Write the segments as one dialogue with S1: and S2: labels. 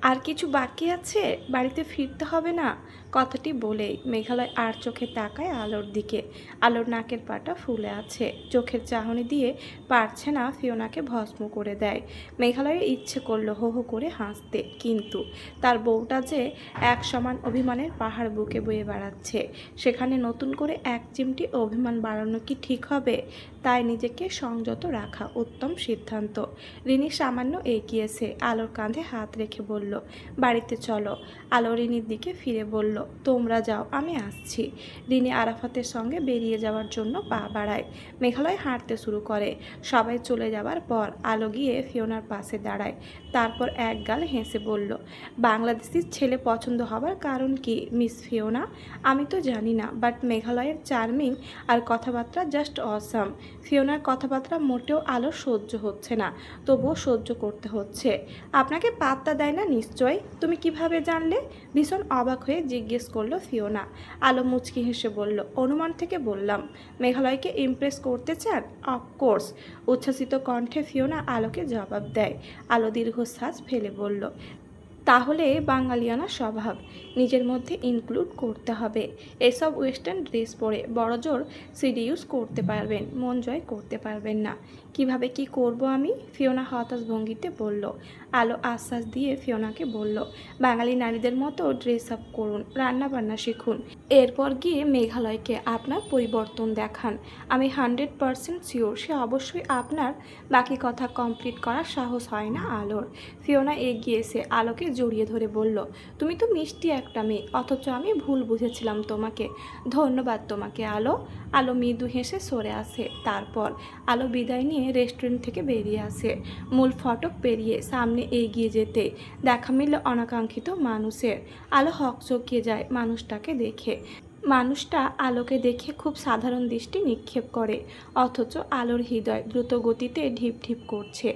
S1: আর কিছু বাকি আছে, বাড়িতে ফিরতে হবে না? কথাটি বলেই মেঘালয় আর চোখে তাকায় আলোর দিকে। আলোর নাকের পাটা ফুলে আছে, চোখের চাহনি দিয়ে পারছে না ফিওনাকে ভস্ম করে দেয়। মেঘালয়ের ইচ্ছে করলো হো হো করে হাসতে, কিন্তু তার বউটা যে এক সমান অভিমানের পাহাড় বুকে বয়ে বেড়াচ্ছে, সেখানে নতুন করে এক চিমটি অভিমান বাড়ানো কি ঠিক হবে? তাই নিজেকে সংযত রাখা উত্তম সিদ্ধান্ত। রিনি সামান্য এগিয়েছে, আলোর কাঁধে হাত রেখে বলল, বাড়িতে চলো। আলো রিনির দিকে ফিরে বলল, তোমরা যাও, আমি আসছি। রিনি আরাফাতের সঙ্গে বেরিয়ে যাওয়ার জন্য পা বাড়ায়। মেঘালয় হাঁটতে শুরু করে। সবাই চলে যাওয়ার পর আলো গিয়ে ফিওনার পাশে দাঁড়ায়। তারপর এক গাল হেসে বলল, বাংলাদেশি ছেলে পছন্দ হবার কারণ কি মিস ফিওনা? আমি তো জানি না, বাট মেঘালয়ের চার্মিং আর কথাবার্তা জাস্ট অসাম। ফিওনার কথাবার্তা মোটেও আলো সহ্য হচ্ছে না, তবুও সহ্য করতে হচ্ছে। আপনাকে পাত্তা দেয় না নিশ্চয়? তুমি কিভাবে জানলে? ভীষণ অবাক হয়ে জিজ্ঞেস করলো ফিওনা। আলো মুচকি হেসে বলল, অনুমান থেকে বললাম। মেঘালয়কে ইমপ্রেস করতে চান? অফকোর্স। উচ্ছ্বাসিত কণ্ঠে ফিওনা আলোকে জবাব দেয়। আলো দীর্ঘশ্বাস ফেলে বলল, তাহলে বাঙালিয়ানা স্বভাব নিজের মধ্যে ইনক্লুড করতে হবে। এসব ওয়েস্টার্ন ড্রেস পরে বড়জোর সিডিউস করতে পারবেন, মন জয় করতে পারবেন না। কিভাবে কি করব আমি? ফিওনা হতাশ ভঙ্গিতে বলল। আলো আশ্বাস দিয়ে ফিওনাকে বলল, বাঙালি নারীদের মতো ড্রেস আপ করুন, রান্না বান্না শিখুন, এরপর গিয়ে মেঘালয়কে আপনার পরিবর্তন দেখান। আমি 100% শিওর সে অবশ্যই আপনার। বাকি কথা কমপ্লিট করার সাহস হয় না আলোর। ফিওনা এগিয়ে এসে আলোকে জড়িয়ে ধরে বলল, তুমি তো মিষ্টি একটা মেয়ে, অথচ আমি ভুল বুঝেছিলাম তোমাকে। ধন্যবাদ তোমাকে আলো। আলো মৃদু হেসে সরে আসে। তারপর আলো বিদায় নিয়ে রেস্টুরেন্ট থেকে বেরিয়ে আসে। মূল ফটক পেরিয়ে সামনে এগিয়ে যেতে দেখা মিলল অনাকাঙ্ক্ষিত মানুষের। আলো হকচকিয়ে যায় মানুষটাকে দেখে। মানুষটা আলোকে দেখে খুব সাধারণ দৃষ্টি নিক্ষেপ করে, অথচ আলোর হৃদয় দ্রুত গতিতে ঢিপ ঢিপ করছে।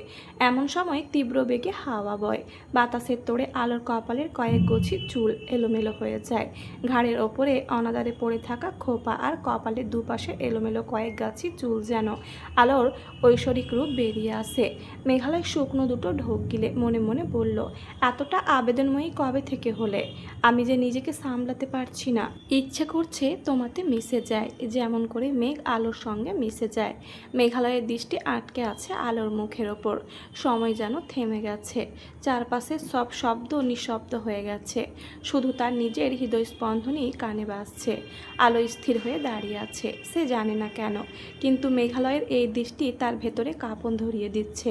S1: এমন সময় তীব্র বেগে হাওয়া বয়। বাতাসের তোড়ে আলোর কপালের কয়েক গোছি চুল এলোমেলো হয়ে যায়। ঘাড়ের ওপরে অনাদারে পড়ে থাকা খোপা আর কপালের দুপাশে এলোমেলো কয়েক গাছি চুল যেন আলোর ঐশ্বরিক রূপ বেরিয়ে আসে। মেঘালয় শুকনো দুটো ঢোক গিলে মনে মনে বলল, এতটা আবেদনময়ী কবে থেকে হলে? আমি যে নিজেকে সামলাতে পারছি না। ইচ্ছে করছে তোমাতে মিশে যায়, যেমন করে মেঘ আলোর সঙ্গে মিশে যায়। মেঘালয়ের দৃষ্টি আটকে আছে আলোর মুখের ওপর। সময় যেন থেমে গেছে। চারপাশের সব শব্দ নিঃশব্দ হয়ে গেছে। শুধু তার নিজের হৃদয়স্পন্দনই কানে বাজছে। আলো স্থির হয়ে দাঁড়িয়ে আছে, সে জানে না কেন, কিন্তু মেঘালয়ের এই দৃষ্টি তার ভেতরে কাঁপন ধরিয়ে দিচ্ছে।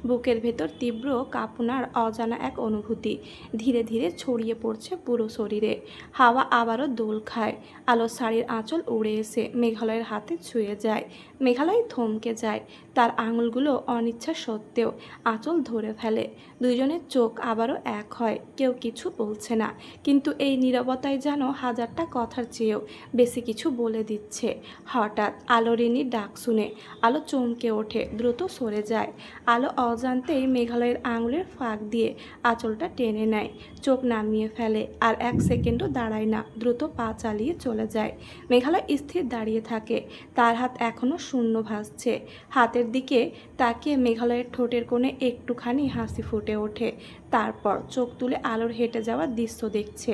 S1: বুকের ভেতর তীব্র কাঁপনার অজানা এক অনুভূতি ধীরে ধীরে ছড়িয়ে পড়ছে পুরো শরীরে। হাওয়া আবারও দোল খায়। আলো শাড়ির আঁচল উড়ে এসে মেঘালয়ের হাতে ছুঁয়ে যায়। মেঘালয় থমকে যায়। তার আঙুলগুলো অনিচ্ছা সত্ত্বেও আঁচল ধরে ফেলে। দুইজনের চোখ আবারও এক হয়। কেউ কিছু বলছে না, কিন্তু এই নীরবতায় যেন হাজারটা কথার চেয়েও বেশি কিছু বলে দিচ্ছে। হঠাৎ আলো রিনির ডাক শুনে আলো চমকে ওঠে, দ্রুত সরে যায়। আলো অজান্তেই মেঘালয়ের আঙুলের ফাঁক দিয়ে আঁচলটা টেনে নেয়, চোখ নামিয়ে ফেলে, আর এক সেকেন্ডও দাঁড়ায় না, দ্রুত পা চালিয়ে চলে যায়। মেঘালয় স্থির দাঁড়িয়ে থাকে। তার হাত এখনও শূন্য ভাসছে। হাতের দিকে তাকিয়ে মেঘালয়ের ঠোঁটের কোণে একটুখানি হাসি ফুটে ওঠে। তারপর চোখ তুলে আলোর হেঁটে যাওয়ার দৃশ্য দেখছে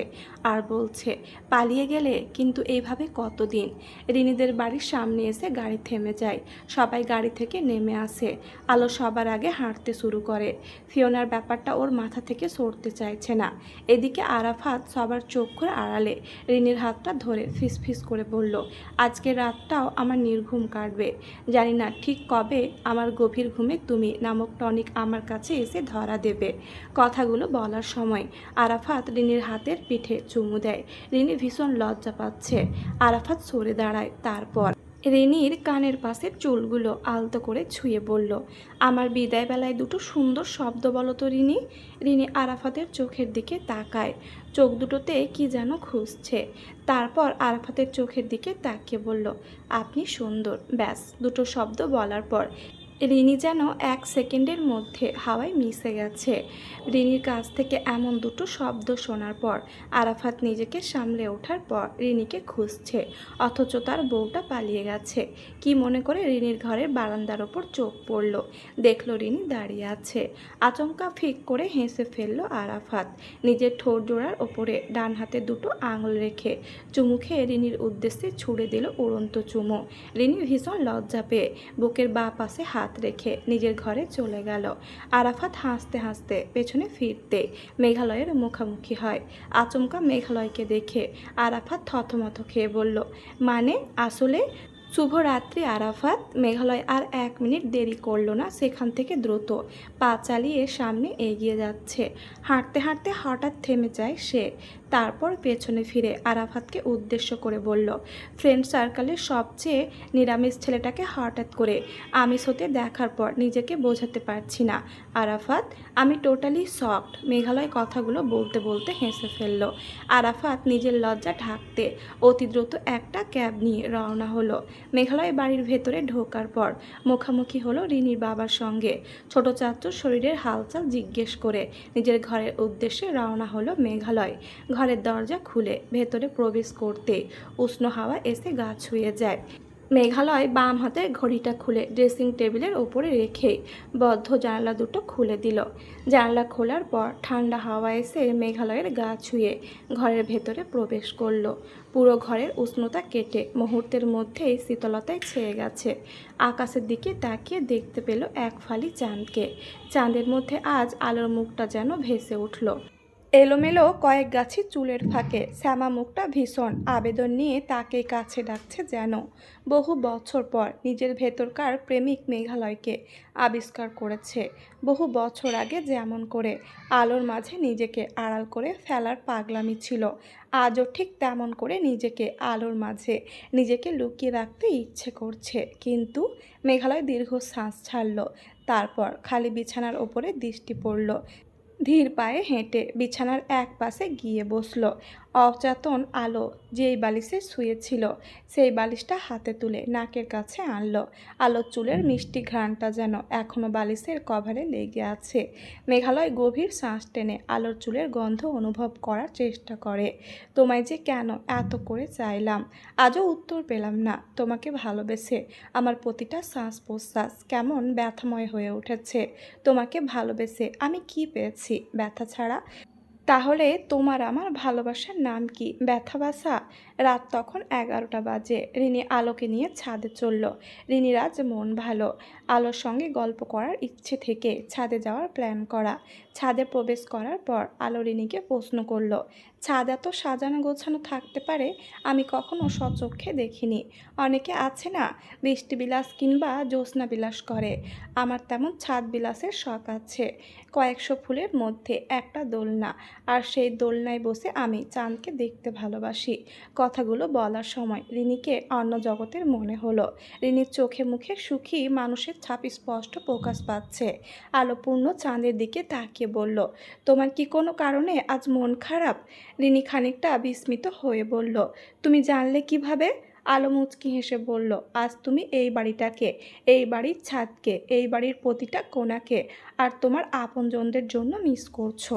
S1: আর বলছে, পালিয়ে গেলে? কিন্তু এইভাবে কতদিন? রিনিদের বাড়ির সামনে এসে গাড়ি থেমে যায়। সবাই গাড়ি থেকে নেমে আসে। আলো সবার আগে হাঁটতে শুরু করে। ফিওনার ব্যাপারটা ওর মাথা থেকে সরতে চাইছে না। এদিকে আরাফাত সবার চক্ষুর আড়ালে রিনির হাতটা ধরে ফিসফিস করে বলল, আজকের রাতটাও আমার নির্ঘুম কাটবে। জানি না ঠিক কবে আমার গভীর ঘুমে তুমি নামক টনিক আমার কাছে এসে ধরা দেবে। কথাগুলো বলার সময় আরাফাত রিনির হাতের পিঠে চুমু দেয়। রিনি ভীষণ লজ্জা পাচ্ছে। আরাফাত সরে দাঁড়ায়। তারপর রিনির কানের পাশের চুলগুলো আলতো করে ছুঁয়ে বলল, আমার বিদায় বেলায় দুটো সুন্দর শব্দ বলো তো রিনি। রিনি আরাফাতের চোখের দিকে তাকায়। চোখ দুটোতে কি যেন খুঁজছে। তারপর আরাফাতের চোখের দিকে তাকিয়ে বলল, আপনি সুন্দর। ব্যাস, দুটো শব্দ বলার পর রিনি যেন 1 সেকেন্ডের মধ্যে হাওয়ায় মিশে গেছে। রিনির কাছ থেকে এমন দুটো শব্দ শোনার পর আরাফাত নিজেকে সামলে ওঠার পর রিনিকে খুঁজছে, অথচ তার বউটা পালিয়ে গেছে। কি মনে করে রিনির ঘরের বারান্দার ওপর চোখ পড়ল, দেখল রিনি দাঁড়িয়ে আছে। আচমকা ফিক করে হেসে ফেলল আরাফাত। নিজের ঠোঁট জোড়ার ওপরে ডান হাতে দুটো আঙুল রেখে চুমু খেয়ে রিনির উদ্দেশ্যে ছুড়ে দিল উড়ন্ত চুমু। রিনি ভীষণ লজ্জা পেয়ে বুকের বাঁ পাশে হাত রেখে নিজের ঘরে চলে গেল। আরাফাত হাসতে হাসতে পেছনে ফিরতে মেঘালয়ের মুখোমুখি হয়। আচমকা মেঘালয়কে দেখে আরাফাত থতমত খেয়ে বলল, মানে আসলে? শুভরাত্রি আরাফাত। মেঘালয় আর 1 মিনিট দেরি করল না, সেখান থেকে দ্রুত পা চালিয়ে সামনে এগিয়ে যাচ্ছে। হাঁটতে হাঁটতে হঠাৎ থেমে যায় সে, তারপর পেছনে ফিরে আরাফাতকে উদ্দেশ্য করে বলল, ফ্রেন্ড সার্কেলের সবচেয়ে নিরামিষ ছেলেটাকে হঠাৎ করে আমিষ হতে দেখার পর নিজেকে বোঝাতে পারছি না আরাফাত, আমি টোটালি শকড। মেঘালয় কথাগুলো বলতে বলতে হেসে ফেলল। আরাফাত নিজের লজ্জা ঢাকতে অতি দ্রুত একটা ক্যাব নিয়ে রওনা হলো। মেঘালয় বাড়ির ভেতরে ঢোকার পর মুখোমুখি হলো রিনির বাবার সঙ্গে। ছোট চাচুর শরীরের হালচাল জিজ্ঞেস করে নিজের ঘরের উদ্দেশ্যে রওনা হলো মেঘালয়। ঘরের দরজা খুলে ভেতরে প্রবেশ করতে উষ্ণ হাওয়া এসে গা ছুঁয়ে যায়। মেঘালয় বাম হাতের ঘড়িটা খুলে ড্রেসিং টেবিলের ওপরে রেখে বদ্ধ জানালা দুটো খুলে দিল। জানালা খোলার পর ঠান্ডা হাওয়া এসে মেঘালয়ের গা ছুঁয়ে ঘরের ভেতরে প্রবেশ করলো। পুরো ঘরের উষ্ণতা কেটে মুহূর্তের মধ্যেই শীতলতায় ছেয়ে গেছে। আকাশের দিকে তাকিয়ে দেখতে পেল এক ফালি চাঁদকে। চাঁদের মধ্যে আজ আলোর মুখটা যেন ভেসে উঠল। এলোমেলো কয়েক গাছি চুলের ফাঁকে শ্যামা মুখটা ভীষণ আবেদন নিয়ে তাকে কাছে ডাকছে যেন। বহু বছর পর নিজের ভেতরকার প্রেমিক মেঘালয়কে আবিষ্কার করেছে। বহু বছর আগে যেমন করে আলোর মাঝে নিজেকে আড়াল করে ফেলার পাগলামি ছিল, আজও ঠিক তেমন করে নিজেকে আলোর মাঝে নিজেকে লুকিয়ে রাখতে ইচ্ছে করছে। কিন্তু মেঘালয় দীর্ঘ শ্বাস ছাড়ল, তারপর খালি বিছানার ওপরে দৃষ্টি পড়ল। ধীর পায়ে হেঁটে বিছানার এক পাশে গিয়ে বসল। অচেতন আলো যেই বালিশে শুয়েছিল সেই বালিশটা হাতে তুলে নাকের কাছে আনলো। আলোর চুলের মিষ্টি ঘ্রাণটা যেন এখনও বালিশের কভারে লেগে আছে। মেঘালয় গভীর শ্বাস টেনে আলোর চুলের গন্ধ অনুভব করার চেষ্টা করে। তোমায় যে কেন এত করে চাইলাম, আজও উত্তর পেলাম না। তোমাকে ভালোবেসে আমার প্রতিটা শ্বাস প্রশ্বাস কেমন ব্যথাময় হয়ে উঠেছে। তোমাকে ভালোবেসে আমি কি পেয়েছি ব্যথা ছাড়া? তাহলে তোমার আমার ভালোবাসার নাম কি? ব্যথাবাসা? রাত তখন 11টা বাজে। রিনি আলোকে নিয়ে ছাদে চলল। রিনির আজ মন ভালো। আলোর সঙ্গে গল্প করার ইচ্ছে থেকে ছাদে যাওয়ার প্ল্যান করা। ছাদে প্রবেশ করার পর আলো রিনিকে প্রশ্ন করল, ছাদ এত সাজানো গোছানো থাকতে পারে আমি কখনো সচক্ষে দেখিনি। অনেকে আছে না বৃষ্টি বিলাস কিংবা জ্যোৎস্না বিলাস করে, আমার তেমন ছাদ বিলাসের শখ আছে। কয়েকশো ফুলের মধ্যে একটা দোলনা, আর সেই দোলনায় বসে আমি চাঁদকে দেখতে ভালোবাসি। কথাগুলো বলার সময় রিনিকে অন্য জগতের মনে হলো। রিনির চোখে মুখে সুখী মানুষের ছাপ স্পষ্ট প্রকাশ পাচ্ছে। আলোপূর্ণ চাঁদের দিকে তাকিয়ে বলল, তোমার কি কোনো কারণে আজ মন খারাপ? রিনি খানিকটা বিস্মিত হয়ে বলল, তুমি জানলে কিভাবে? আলো মুচকি হেসে বলল, আজ তুমি এই বাড়িটাকে, এই বাড়ির ছাদকে, এই বাড়ির প্রতিটা কোণাকে আর তোমার আপনজনদের জন্য মিস করছো।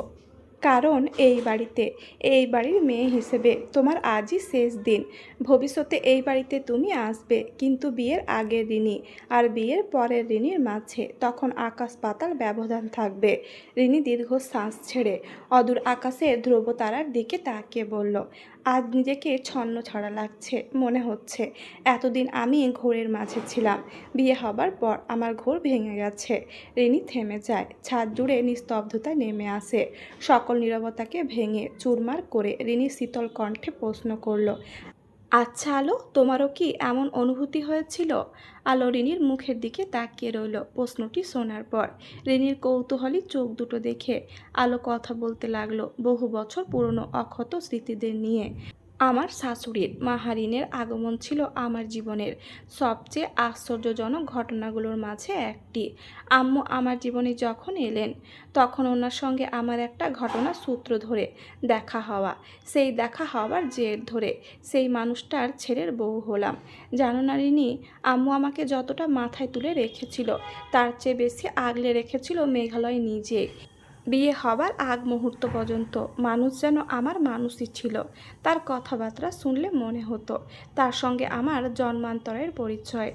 S1: কারণ এই বাড়ির মেয়ে হিসেবে তোমার আজই শেষ দিন। ভবিষ্যতে এই বাড়িতে তুমি আসবে, কিন্তু বিয়ের আগের রিনি আর বিয়ের পরের রিনির মাঝে তখন আকাশ পাতাল ব্যবধান থাকবে। রিনি দীর্ঘ শ্বাস ছেড়ে অদূর আকাশের ধ্রুবতারার দিকে তাকিয়ে বলল, আজ নিজেকে ছন্ন ছড়া লাগছে। মনে হচ্ছে এতদিন আমি ঘোরের মাঝে ছিলাম, বিয়ে হবার পর আমার ঘোর ভেঙে গেছে। রিনি থেমে যায়। ছাদ জুড়ে নিস্তব্ধতা নেমে আসে, সকল নীরবতাকে ভেঙে চুরমার করে রিনি শীতল কণ্ঠে প্রশ্ন করল, আচ্ছা আলো, তোমারও কি এমন অনুভূতি হয়েছিল? আলো রিনির মুখের দিকে তাকিয়ে রইল প্রশ্নটি শোনার পর। রিনির কৌতূহলী চোখ দুটো দেখে আলো কথা বলতে লাগলো বহু বছর পুরনো অক্ষত স্মৃতিদের নিয়ে। আমার শাশুড়ির মাহারিনের আগমন ছিল আমার জীবনের সবচেয়ে আশ্চর্যজনক ঘটনাগুলোর মাঝে একটি। আম্মু আমার জীবনে যখন এলেন, তখন ওনার সঙ্গে আমার একটা ঘটনা সূত্র ধরে দেখা হওয়া, সেই দেখা হওয়ার জের ধরে সেই মানুষটার ছেলের বউ হলাম। জানো না রিনি, আম্মু আমাকে যতটা মাথায় তুলে রেখেছিল, তার চেয়ে বেশি আগলে রেখেছিল মেঘালয় নিজে। বিয়ে হবার আগ মুহূর্ত পর্যন্ত মানুষ যেন আমার মানুষই ছিল। তার কথাবার্তা শুনলে মনে হতো তার সঙ্গে আমার জন্মান্তরের পরিচয়।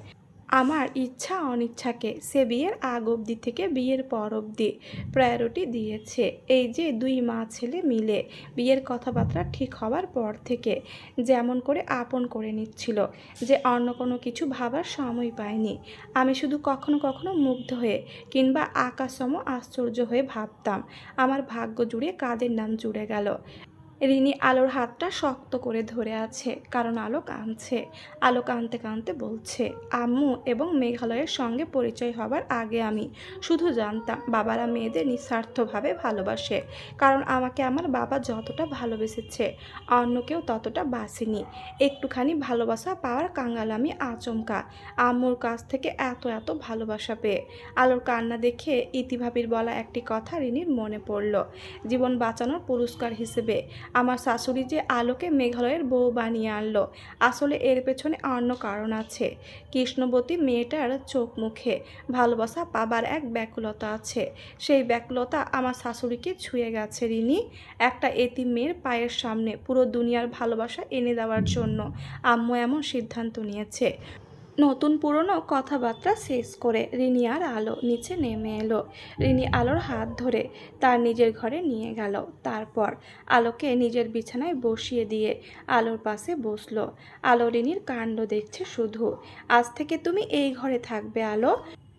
S1: আমার ইচ্ছা অনিচ্ছাকে সে বিয়ের আগ অবধি থেকে বিয়ের পর অবধি প্রায়োরিটি দিয়েছে। এই যে দুই মা ছেলে মিলে বিয়ের কথাবার্তা ঠিক হওয়ার পর থেকে যেমন করে আপন করে নিচ্ছিল, যে অন্য কোনো কিছু ভাবার সময় পায়নি। আমি শুধু কখনো কখনো মুগ্ধ হয়ে কিংবা আকাশসম আশ্চর্য হয়ে ভাবতাম, আমার ভাগ্য জুড়ে কাদের নাম জুড়ে গেল। রিনি আলোর হাতটা শক্ত করে ধরে আছে, কারণ আলো কাঁদছে। আলো কাঁদতে কাঁদতে বলছে, আম্মু এবং মেঘালয়ের সঙ্গে পরিচয় হবার আগে আমি শুধু জানতাম বাবারা মেয়েদের নিঃস্বার্থভাবে ভালোবাসে, কারণ আমাকে আমার বাবা যতটা ভালোবেসেছে অন্য কেউ ততটা বাসেনি। একটুখানি ভালোবাসা পাওয়ার কাঙ্গাল আমি আচমকা আম্মুর কাছ থেকে এত এত ভালোবাসা পেয়ে। আলোর কান্না দেখে ইতিভাবির বলা একটি কথা রিনির মনে পড়ল। জীবন বাঁচানোর পুরস্কার হিসেবে আমার শাশুড়ি যে আলোকে মেঘালয়ের বউ বানিয়ে আনলো, আসলে এর পেছনে অন্য কারণ আছে। কৃষ্ণবতী মেয়েটার চোখ মুখে ভালোবাসা পাবার এক ব্যাকুলতা আছে। সেই ব্যাকুলতা আমার শাশুড়িকে ছুঁয়ে গেছে রিনি। একটা এতিম মেয়ের পায়ের সামনে পুরো দুনিয়ার ভালোবাসা এনে দেওয়ার জন্য আম্মু এমন সিদ্ধান্ত নিয়েছে। নতুন পুরনো কথাবার্তা শেষ করে রিনি আর আলো নিচে নেমে এলো। রিনি আলোর হাত ধরে তার নিজের ঘরে নিয়ে গেল। তারপর আলোকে নিজের বিছানায় বসিয়ে দিয়ে আলোর পাশে বসলো। আলো রিনির কাণ্ড দেখছে শুধু। আজ থেকে তুমি এই ঘরে থাকবে আলো,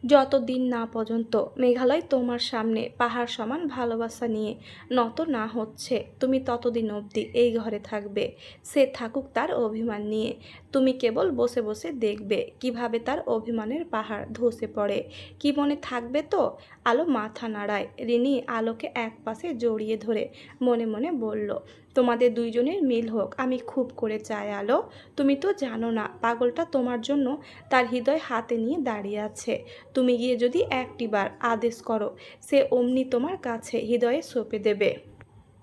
S1: যতদিন না পর্যন্ত মেঘালয় তোমার সামনে পাহাড় সমান ভালোবাসা নিয়ে নত না হচ্ছে, তুমি ততদিন অবধি এই ঘরে থাকবে। সে থাকুক তার অভিমান নিয়ে, তুমি কেবল বসে বসে দেখবে কিভাবে তার অভিমানের পাহাড় ধসে পড়ে। কি মনে থাকবে তো? আলো মাথা নাড়ায়। রিনি আলোকে এক পাশে জড়িয়ে ধরে মনে মনে বলল, তোমাদের দুইজনের মিল হোক আমি খুব করে চাই আলো। তুমি তো জানো না পাগলটা তোমার জন্য তার হৃদয় হাতে নিয়ে দাঁড়িয়ে আছে। তুমি গিয়ে যদি একটিবার আদেশ করো, সে অমনি তোমার কাছে হৃদয়ে সঁপে দেবে।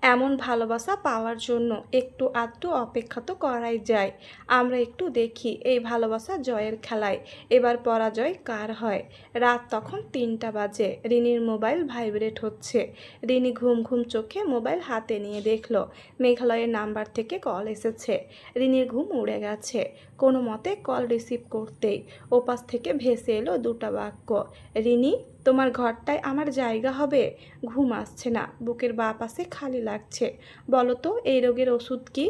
S1: এমন ভালোবাসা পাওয়ার জন্য একটু আধটু অপেক্ষা তো করাই যায়। আমরা একটু দেখি এই ভালোবাসা জয়ের খেলায় এবার পরাজয় কার হয়। রাত তখন 3টা বাজে। রিনির মোবাইল ভাইব্রেট হচ্ছে। রিনি ঘুম ঘুম চোখে মোবাইল হাতে নিয়ে দেখল মেঘালয়ের নাম্বার থেকে কল এসেছে। রিনির ঘুম উড়ে গেছে। কোনো মতে কল রিসিভ করতেই ওপাশ থেকে ভেসে এলো দুটো বাক্য, রিনি তোমার ঘরটায় আমার জায়গা হবে? ঘুম আসছে না, বুকের বাঁ পাশে খালি লাগছে, বলো তো এই রোগের ওষুধ কি?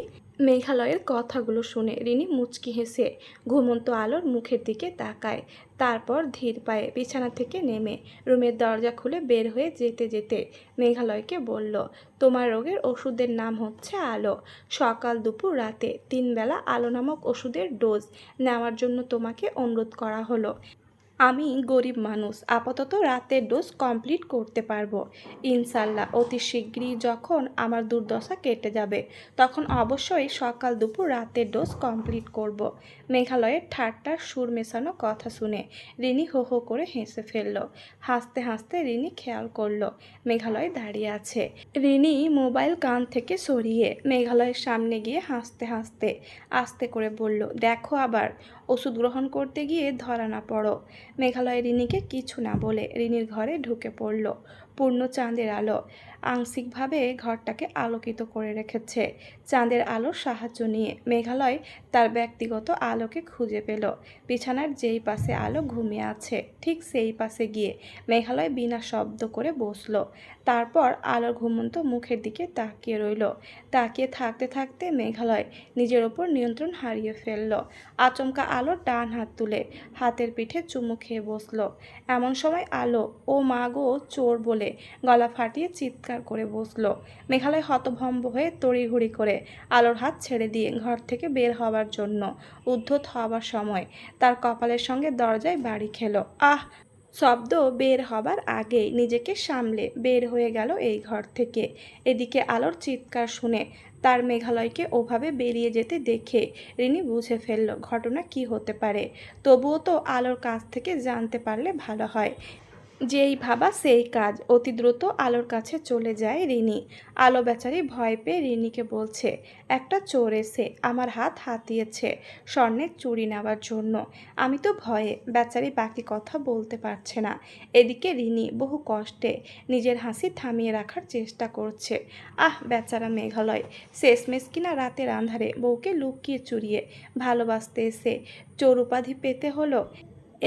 S1: মেঘালয়ের কথাগুলো শুনে রিনি মুচকি হেসে ঘুমন্ত আলোর মুখের দিকে তাকায়। তারপর ধীর পায়ে বিছানা থেকে নেমে রুমের দরজা খুলে বের হয়ে যেতে যেতে মেঘালয়কে বলল, তোমার রোগের ওষুধের নাম হচ্ছে আলো। সকাল দুপুর রাতে 3 বেলা আলো নামক ওষুধের ডোজ নেওয়ার জন্য তোমাকে অনুরোধ করা হলো। আমি গরিব মানুষ, আপাতত রাতের ডোজ কমপ্লিট করতে পারবো। ইনশাল্লাহ অতি শিগগিরই যখন আমার দুর্দশা কেটে যাবে, তখন অবশ্যই সকাল দুপুর রাতের ডোজ কমপ্লিট করব। মেঘালয়ের ঠাট্টার সুর মেশানো কথা শুনে রিনি হো হো করে হেসে ফেলল। হাসতে হাসতে রিনি খেয়াল করলো মেঘালয় দাঁড়িয়ে আছে। রিনি মোবাইল কান থেকে সরিয়ে মেঘালয়ের সামনে গিয়ে হাসতে হাসতে আস্তে করে বলল, দেখো আবার ওষুধ গ্রহণ করতে গিয়ে ধরা না পড়ো। মেঘালয় রিনিকে কিছু না বলে রিনির ঘরে ঢুকে পড়ল। পূর্ণ চাঁদের আলো আংশিকভাবে ঘরটাকে আলোকিত করে রেখেছে। চাঁদের আলোর সাহায্য নিয়ে মেঘালয় তার ব্যক্তিগত আলোকে খুঁজে পেল। বিছানার যেই পাশে আলো ঘুমিয়ে আছে ঠিক সেই পাশে গিয়ে মেঘালয় বিনা শব্দ করে বসলো। তারপর আলোর ঘুমন্ত মুখের দিকে তাকিয়ে রইল। তাকিয়ে থাকতে থাকতে মেঘালয় নিজের ওপর নিয়ন্ত্রণ হারিয়ে ফেলল। আচমকা আলোর ডান হাত তুলে হাতের পিঠে চুমু খেয়ে বসলো। এমন সময় আলো ও মা গো চোর বলে গলা ফাটিয়ে চিৎকার করে বসলো। মেঘালয় হতভম্ব হয়ে তড়িঘড়ি করে আলোর হাত ছেড়ে দিয়ে ঘর থেকে বের হওয়ার জন্য উদ্ধত হওয়ার সময় তার কপালের সঙ্গে দরজায় বাড়ি খেলো। আহ! শব্দ বের হবার আগেই নিজেকে সামলে বের হয়ে গেল এই ঘর থেকে। এদিকে আলোর চিৎকার শুনে তার মেঘালয়কে ওভাবে বেরিয়ে যেতে দেখে রিনি বুঝে ফেলল ঘটনা কি হতে পারে। তবুও তো আলোর কাছ থেকে জানতে পারলে ভালো হয়। যেই ভাবা সেই কাজ, অতি দ্রুত আলোর কাছে চলে যায় রিনি। আলো বেচারি ভয় পেয়ে রিনিকে বলছে, একটা চোর এসে আমার হাত হাতিয়েছে স্বর্ণের চুড়ি নেওয়ার জন্য। আমি তো ভয়ে বেচারি বাকি কথা বলতে পারছে না। এদিকে রিনি বহু কষ্টে নিজের হাসি থামিয়ে রাখার চেষ্টা করছে। আহ বেচারা মেঘালয়, শেষমেশ কিনা রাতের আঁধারে বউকে লুকিয়ে চুরিয়ে ভালোবাসতে এসে চোর উপাধি পেতে হলো।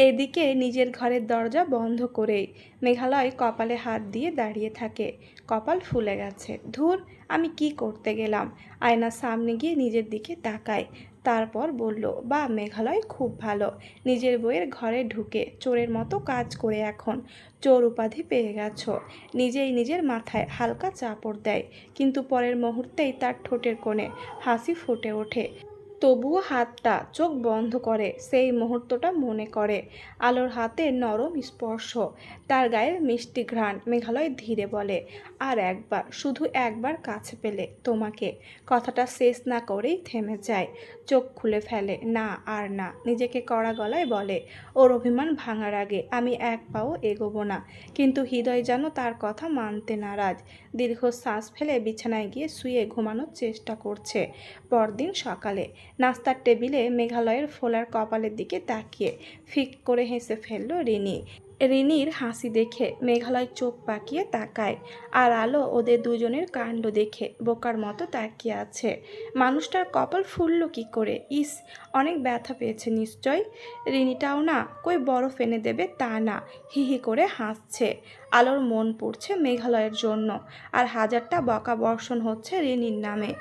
S1: এদিকে নিজের ঘরের দরজা বন্ধ করেই মেঘালয় কপালে হাত দিয়ে দাঁড়িয়ে থাকে। কপাল ফুলে গেছে। ধুর, আমি কি করতে গেলাম। আয়নার সামনে গিয়ে নিজের দিকে তাকায়। তারপর বলল, বা মেঘালয় খুব ভালো, নিজের বইয়ের ঘরে ঢুকে চোরের মতো কাজ করে এখন চোর উপাধি পেয়ে গেছো। নিজেই নিজের মাথায় হালকা চাপড় দেয়, কিন্তু পরের মুহূর্তেই তার ঠোঁটের কোণে হাসি ফুটে ওঠে। তবুও হাতটা চোখ বন্ধ করে সেই মুহূর্তটা মনে করে। আলোর হাতে নরম স্পর্শ, তার গায়ের মিষ্টি ঘ্রাণ। মেঘালয় ধীরে বলে, আর একবার, শুধু একবার কাছে পেলে তোমাকে। কথাটা শেষ না করেই থেমে যায়, চোখ খুলে ফেলে। না, আর না। নিজেকে কড়া গলায় বলে, ওর অভিমান ভাঙার আগে আমি এক পাও এগোবো না। কিন্তু হৃদয় যেন তার কথা মানতে নারাজ। দীর্ঘ শ্বাস ফেলে বিছানায় গিয়ে শুয়ে ঘুমানোর চেষ্টা করছে। পরদিন সকালে নাস্তার টেবিলে মেঘালয়ের ফোলার কপালের দিকে তাকিয়ে ফিক করে হেসে ফেলল রিনি। রিনির হাসি দেখে মেঘালয় চোখ পাকিয়ে তাকায়, আর আলো ওদের দুজনের কাণ্ড দেখে বোকার মতো তাকিয়ে আছে। মানুষটার কপাল ফুলল কি করে? ইস, অনেক ব্যথা পেয়েছে নিশ্চয়। রিনিটাও না কই বরফ এনে দেবে তা না, হিহি করে হাসছে। আলোর মন পড়ছে মেঘালয়ের জন্য, আর হাজারটা বকা বর্ষণ হচ্ছে রিনির নামে।